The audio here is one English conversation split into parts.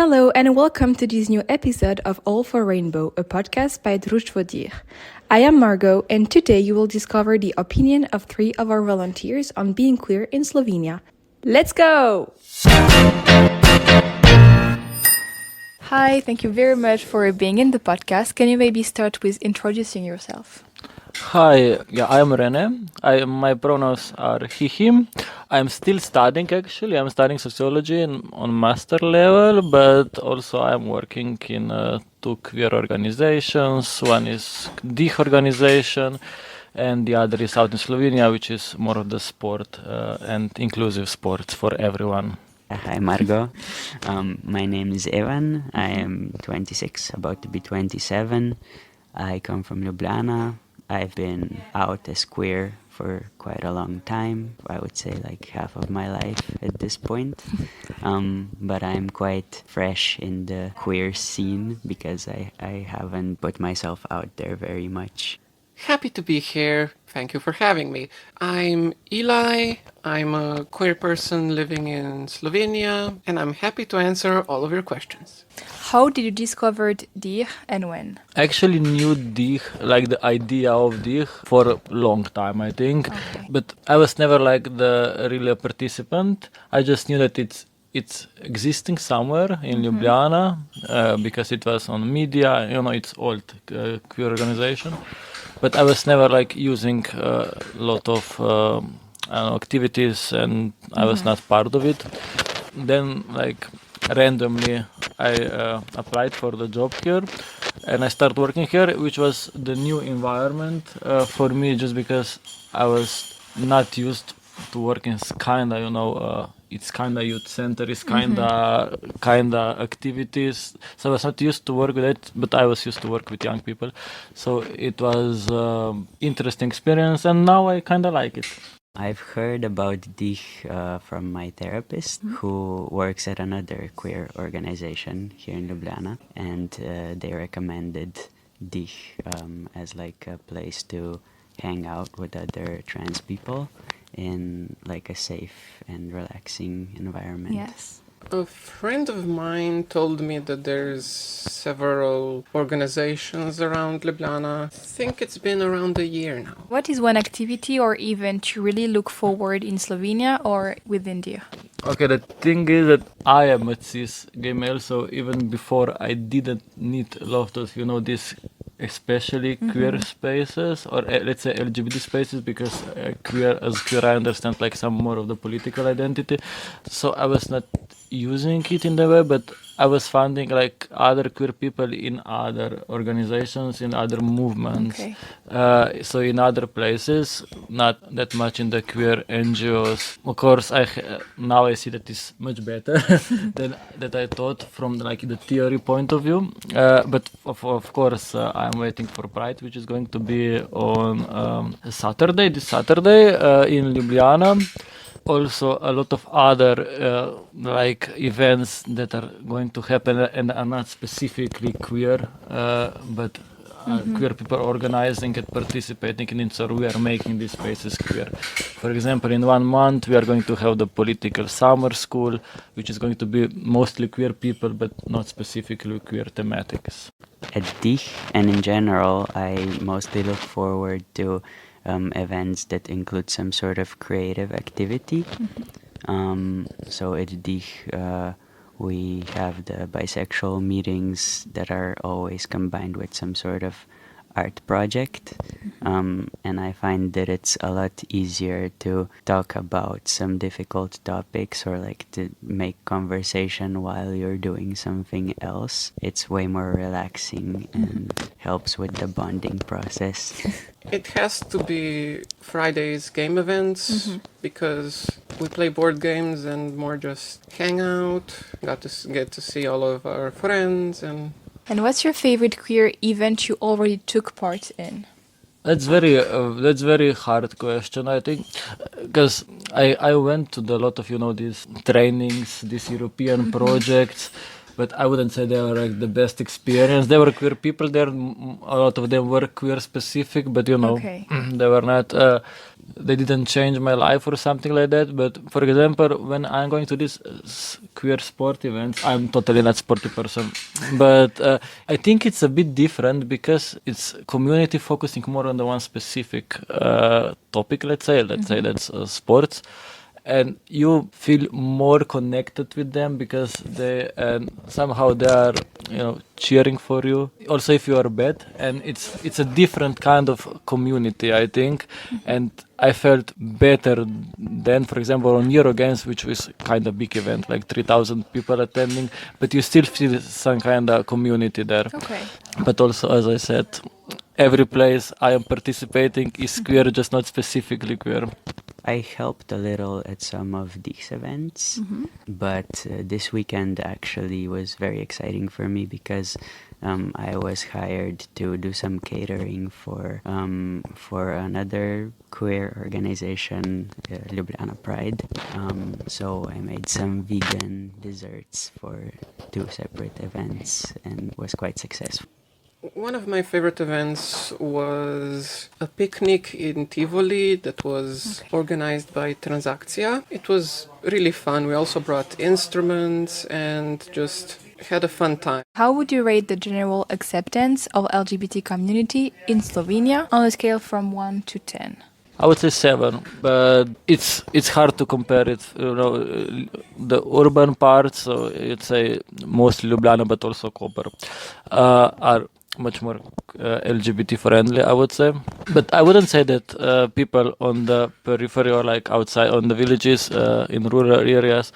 Hello and welcome to this new episode of All for Rainbow, a podcast by Drustvo DIH. I am Margot, and today you will discover the opinion of 3 of our volunteers on being queer in Slovenia. Let's go! Hi, thank you very much for being in the podcast. Can you maybe start with introducing yourself? Hi, I'm Rene. My pronouns are he, him. I'm still studying actually. I'm studying sociology on master level, but also I'm working in 2 queer organizations. One is DIH organization and the other is out in Slovenia, which is more of the sport and inclusive sports for everyone. Hi Margot, my name is Evan. I am 26, about to be 27. I come from Ljubljana. I've been out as queer for quite a long time, I would say like half of my life at this point. But I'm quite fresh in the queer scene because I haven't put myself out there very much. Happy to be here. Thank you for having me. I'm Eli. I'm a queer person living in Slovenia, and I'm happy to answer all of your questions. How did you discover DIH and when? Actually knew DIH, like the idea of DIH, for a long time, I think. Okay. But I was never like really a participant. I just knew that it's existing somewhere in Ljubljana because it was on media. It's old queer organization. But I was never like using a lot of activities, and I was not part of it. Then like randomly I applied for the job here and I started working here, which was the new environment for me, just because I was not used to work in kinda, it's kinda youth center, it's kinda activities. So I was not used to work with it, but I was used to work with young people. So it was interesting experience, and now I kinda like it. I've heard about DIH from my therapist who works at another queer organization here in Ljubljana, and they recommended DIH as like a place to hang out with other trans people in like a safe and relaxing environment. Yes. A friend of mine told me that there's several organizations around Ljubljana. I think it's been around a year now. What is one activity or event you really look forward in Slovenia or within DIH? Okay, the thing is that I am a cis gay male, so even before I didn't need a lot of, these especially queer spaces, or let's say LGBT spaces, because queer I understand like some more of the political identity. So I was not using it in the way, but I was finding like other queer people in other organizations, in other movements. Okay. So in other places, not that much in the queer NGOs. Of course, now I see that it's much better than that I thought from like the theory point of view. But of course, I'm waiting for Pride, which is going to be on this Saturday in Ljubljana. Also a lot of other like events that are going to happen and are not specifically queer, but queer people organizing and participating in it, so we are making these spaces queer. For example, in 1 month we are going to have the political summer school, which is going to be mostly queer people but not specifically queer thematics. At DIH and in general, I mostly look forward to events that include some sort of creative activity. So at DIH, we have the bisexual meetings that are always combined with some sort of art project. And I find that it's a lot easier to talk about some difficult topics or like to make conversation while you're doing something else. It's way more relaxing and helps with the bonding process. It has to be Friday's game events because we play board games and more just hang out, get to see all of our friends. And what's your favorite queer event you already took part in? That's very hard question, I think, because I went to a lot of these trainings, these European projects, but I wouldn't say they were like the best experience. There were queer people there, a lot of them were queer specific, but Okay. they were not. they didn't change my life or something like that. But for example, when I'm going to these queer sport events, I'm totally not sporty person. But I think it's a bit different because it's community focusing more on the one specific topic. Let's say that's sports. And you feel more connected with them because they somehow they are cheering for you also if you are bad, and it's a different kind of community, I think. And I felt better than, for example, on Eurogames, which was kind of big event, like 3,000 people attending, but you still feel some kind of community there. Okay. But also, as I said, every place I am participating is queer, just not specifically queer. I helped a little at some of these events, but this weekend actually was very exciting for me because I was hired to do some catering for another queer organization, Ljubljana Pride. So I made some vegan desserts for 2 separate events and was quite successful. One of my favorite events was a picnic in Tivoli that was organized by Transakcja. It was really fun. We also brought instruments and just had a fun time. How would you rate the general acceptance of LGBT community in Slovenia on a scale from 1 to 10? I would say 7, but it's hard to compare it. The urban parts, so you'd say mostly Ljubljana, but also Koper, are much more LGBT friendly, I would say. But I wouldn't say that people on the periphery or like outside on the villages in rural areas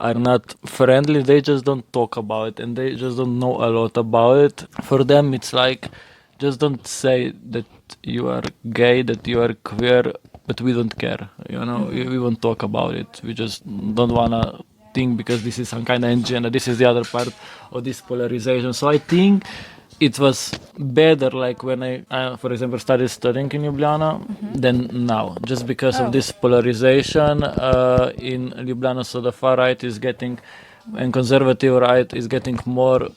are not friendly. They just don't talk about it and they just don't know a lot about it. For them, it's like, just don't say that you are gay, that you are queer, but we don't care. We won't talk about it. We just don't want to think because this is some kind of agenda. This is the other part of this polarization. So I think it was better like when I for example, started studying in Ljubljana than now, just because of this polarization in Ljubljana. So the far right is getting, and conservative right is getting more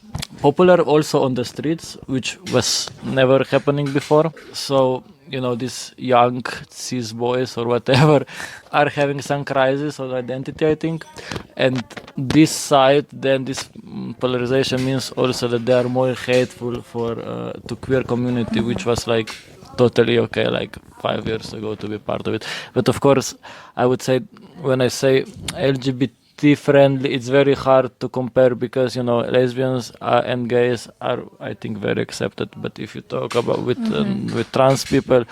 popular also on the streets, which was never happening before. So these young cis boys or whatever are having some crisis of identity, I think. And this side, then this polarization means also that they are more hateful to queer community, which was like totally okay like 5 years ago to be part of it. But of course, I would say when I say LGBT friendly, it's very hard to compare because lesbians and gays are, I think, very accepted. But if you talk about with trans people,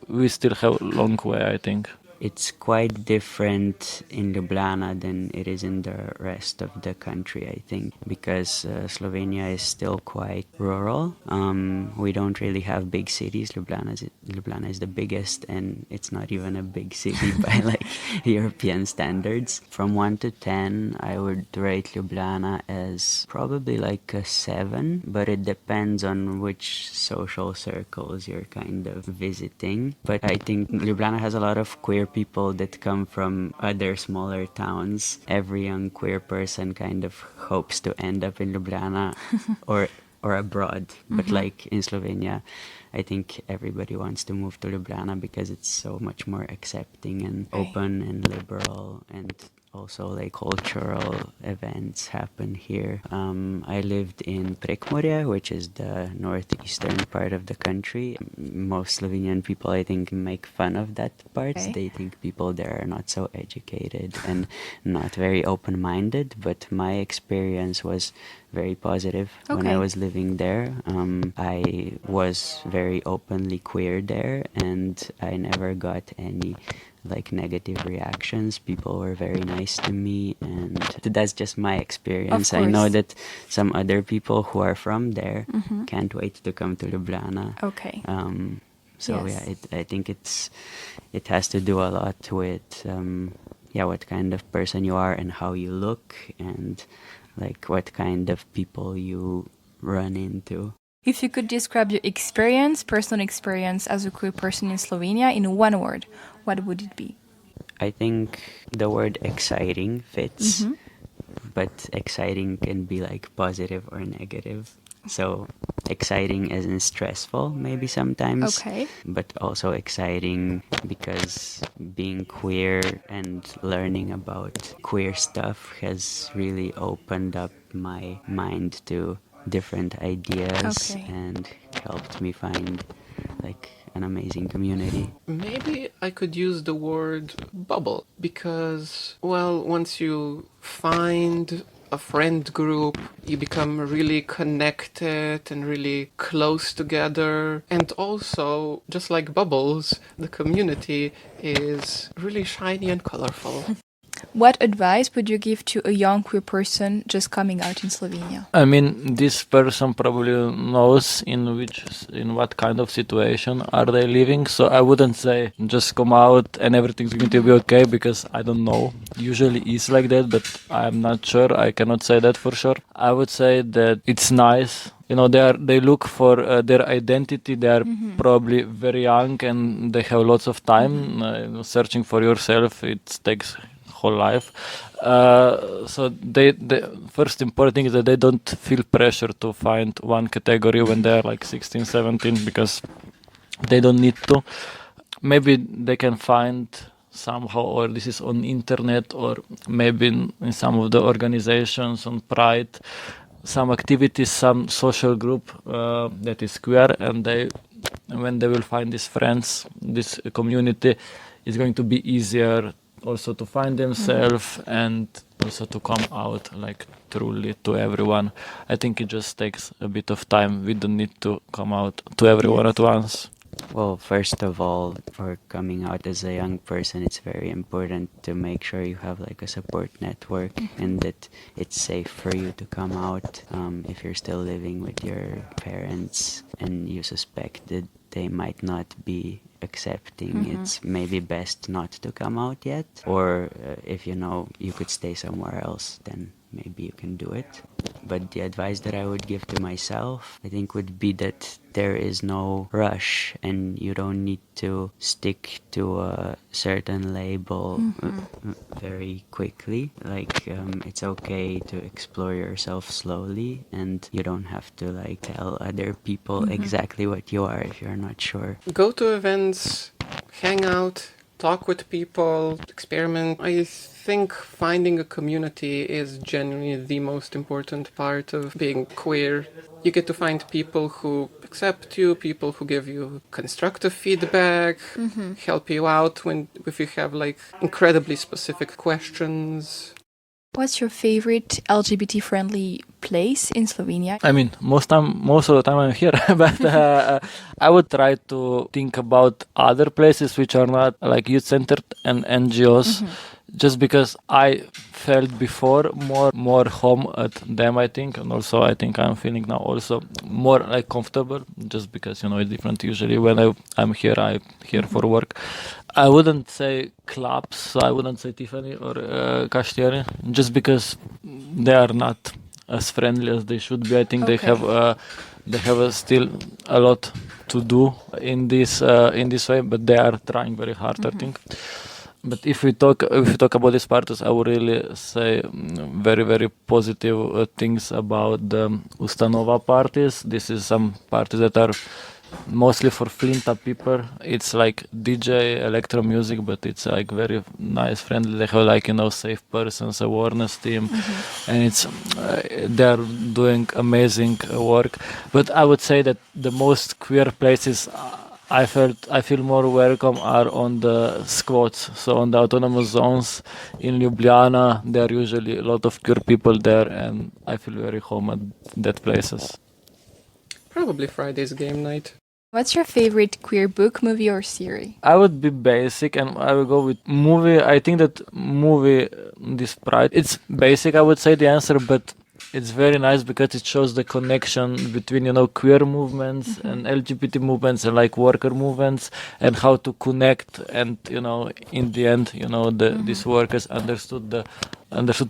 we still have a long way, I think. It's quite different in Ljubljana than it is in the rest of the country, I think, because Slovenia is still quite rural. We don't really have big cities. Ljubljana is the biggest, and it's not even a big city by like European standards. From 1 to 10, I would rate Ljubljana as probably like a 7, but it depends on which social circles you're kind of visiting. But I think Ljubljana has a lot of queer people that come from other smaller towns. Every young queer person kind of hopes to end up in Ljubljana or abroad. But like in Slovenia, I think everybody wants to move to Ljubljana because it's so much more accepting and open and liberal, and also like cultural events happen here. I lived in Prekmurje, which is the northeastern part of the country. Most Slovenian people, I think, make fun of that part. They think people there are not so educated and not very open-minded, but my experience was very positive when I was living there. I was very openly queer there, and I never got any like negative reactions. People were very nice to me, and that's just my experience. I know that some other people who are from there can't wait to come to Ljubljana. I think it has to do a lot with what kind of person you are and how you look, and like what kind of people you run into. If you could describe your personal experience as a queer person in Slovenia in one word, what would it be? I think the word exciting fits, but exciting can be like positive or negative. So exciting as in stressful, maybe sometimes. Okay. But also exciting because being queer and learning about queer stuff has really opened up my mind to different ideas Okay. and helped me find like an amazing community. Maybe I could use the word bubble because, well, once you find a friend group, you become really connected and really close together. And also, just like bubbles, the community is really shiny and colorful. What advice would you give to a young queer person just coming out in Slovenia? I mean, this person probably knows in what kind of situation are they living. So I wouldn't say just come out and everything's going to be okay, because I don't know. Usually it's like that, but I'm not sure. I cannot say that for sure. I would say that it's nice. You know, they look for their identity. They are probably very young and they have lots of time. Searching for yourself, it takes whole life. So the first important thing is that they don't feel pressure to find one category when they're like 16, 17, because they don't need to. Maybe they can find somehow, or this is on internet, or maybe in some of the organizations on Pride, some activities, some social group that is queer, and when they will find these friends, this community, it's going to be easier also to find themselves and also to come out like truly to everyone. I think it just takes a bit of time. We don't need to come out to everyone at once. Well, first of all, for coming out as a young person, it's very important to make sure you have like a support network and that it's safe for you to come out. If you're still living with your parents and you suspect that they might not be accepting, it's maybe best not to come out yet. Or if you know you could stay somewhere else, then maybe you can do it. But the advice that I would give to myself, I think, would be that there is no rush and you don't need to stick to a certain label very quickly. Like, it's okay to explore yourself slowly, and you don't have to like tell other people exactly what you are if you're not sure. Go to events, hang out, talk with people, experiment. I think finding a community is genuinely the most important part of being queer. You get to find people who accept you, people who give you constructive feedback, help you out if you have like incredibly specific questions. What's your favorite LGBT-friendly place in Slovenia? I mean, most of the time I'm here, but I would try to think about other places which are not like youth-centered and NGOs, just because I felt before more home at them, I think, and also I think I'm feeling now also more like comfortable, just because, you know, it's different. Usually when I'm here for work. I wouldn't say clubs, so I wouldn't say Tiffany or Castieri, just because they are not as friendly as they should be. I think they have still a lot to do in this way, but they are trying very hard, I think. But if we talk about these parties, I would really say very, very positive things about the Ustanova parties. This is some parties that are mostly for Flinta people. It's like DJ electro music, but it's like very nice, friendly. They have like, you know, safe persons awareness team, and it's they're doing amazing work. But I would say that the most queer places I feel more welcome are on the squats, so on the autonomous zones in Ljubljana. There are usually a lot of queer people there, and I feel very home at that places. Probably Friday's game night. What's your favorite queer book, movie, or series? I would be basic, and I will go with movie. I think that movie, this Pride, it's basic, I would say, the answer, but it's very nice because it shows the connection between, you know, queer movements and LGBT movements and like worker movements, and how to connect. And, you know, in the end, you know, these workers understood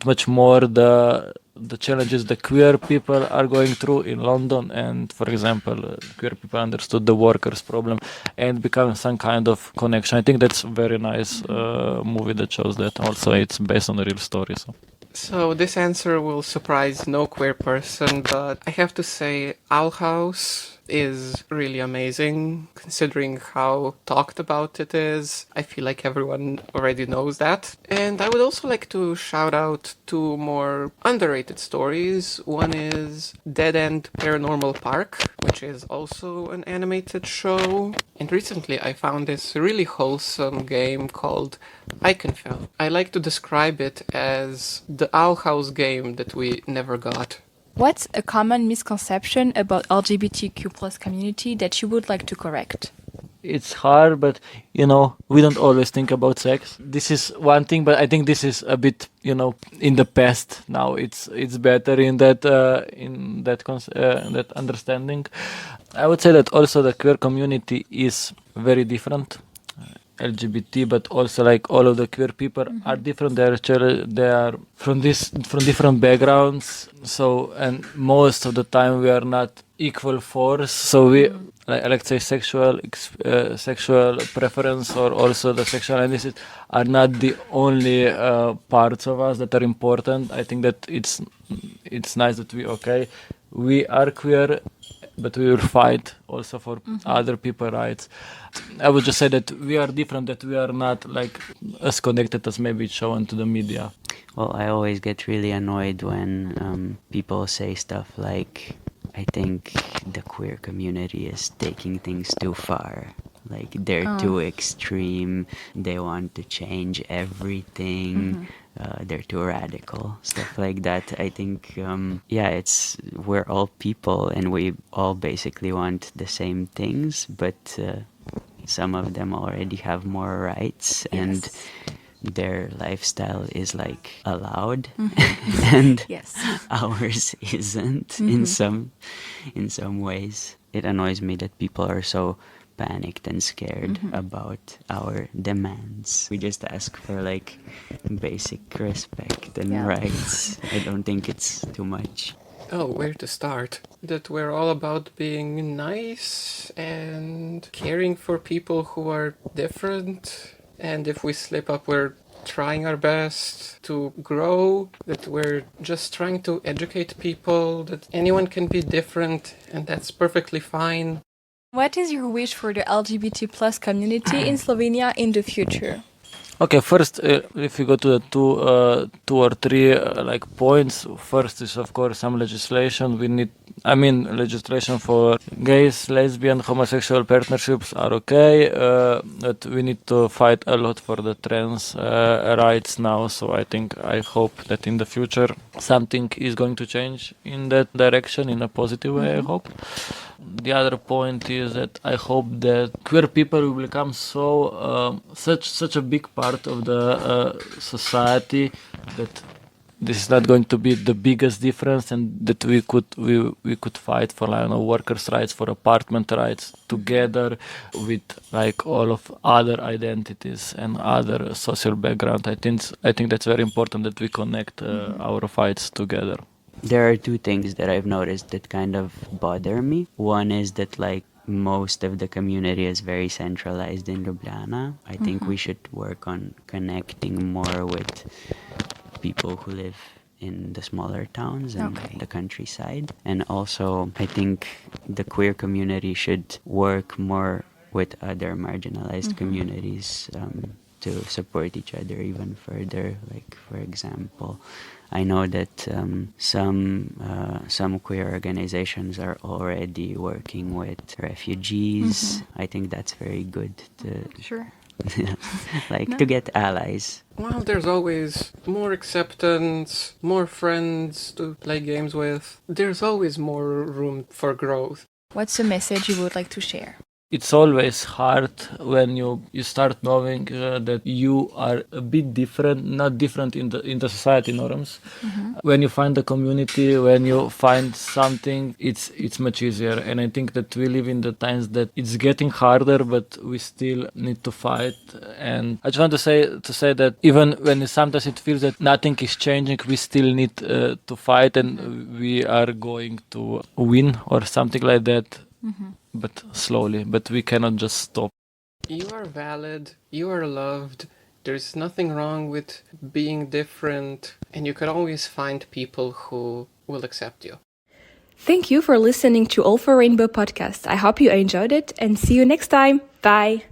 much more the challenges the queer people are going through in London, and for example, queer people understood the workers' problem and become some kind of connection. I think that's a very nice movie that shows that. Also, it's based on a real story. So. So this answer will surprise no queer person, but I have to say Owl House is really amazing considering how talked about it is. I feel like everyone already knows that. And I would also like to shout out two more underrated stories. One is Dead End Paranormal Park, which is also an animated show. And recently I found this really wholesome game called Iconfell. I like to describe it as the Owl House game that we never got. What's a common misconception about LGBTQ plus community that you would like to correct? It's hard, but we don't always think about sex. This is one thing, but I think this is a bit in the past now. It's better in that understanding. I would say that also the queer community is very different. LGBT, but also like all of the queer people are different. They are from different backgrounds. So, and most of the time we are not equal force. So we like say sexual preference or also the sexual identities are not the only parts of us that are important. I think that it's nice that we are queer, but we will fight also for other people's rights. I would just say that we are different, that we are not like as connected as maybe it's shown to the media. Well, I always get really annoyed when people say stuff like, I think the queer community is taking things too far. Like, they're too extreme, they want to change everything, they're too radical, stuff like that. I think, we're all people and we all basically want the same things, but some of them already have more rights and their lifestyle is like allowed and ours isn't in some ways. It annoys me that people are so panicked and scared about our demands. We just ask for like basic respect and rights. I don't think it's too much. Oh, where to start? That we're all about being nice and caring for people who are different. And if we slip up, we're trying our best to grow. That we're just trying to educate people, that anyone can be different and that's perfectly fine. What is your wish for the LGBT plus community in Slovenia in the future? Okay, first, if we go to the two or three like points, first is of course some legislation. Legislation for gays, lesbian, homosexual partnerships are okay. But we need to fight a lot for the trans rights now. So I hope that in the future something is going to change in that direction in a positive way. I hope. The other point is that I hope that queer people will become such a big part of the society that this is not going to be the biggest difference, and that we could fight for workers' rights, for apartment rights together with like all of other identities and other social background. I think that's very important that we connect our fights together. There are two things that I've noticed that kind of bother me. One is that like most of the community is very centralized in Ljubljana. I think we should work on connecting more with people who live in the smaller towns and the countryside. And also, I think the queer community should work more with other marginalized communities to support each other even further. Like, for example, I know that some queer organizations are already working with refugees. I think that's very good to get allies. Well, there's always more acceptance, more friends to play games with. There's always more room for growth. What's a message you would like to share? It's always hard when you start knowing that you are a bit different, not different in the society norms. When you find a community, when you find something, it's much easier. And I think that we live in the times that it's getting harder, but we still need to fight. And I just want to say that even when sometimes it feels that nothing is changing, we still need to fight, and we are going to win or something like that. But slowly, but we cannot just stop. You are valid, you are loved, There's nothing wrong with being different, and you can always find people who will accept you. Thank you for listening to All for Rainbow podcast. I hope you enjoyed it and see you next time. Bye.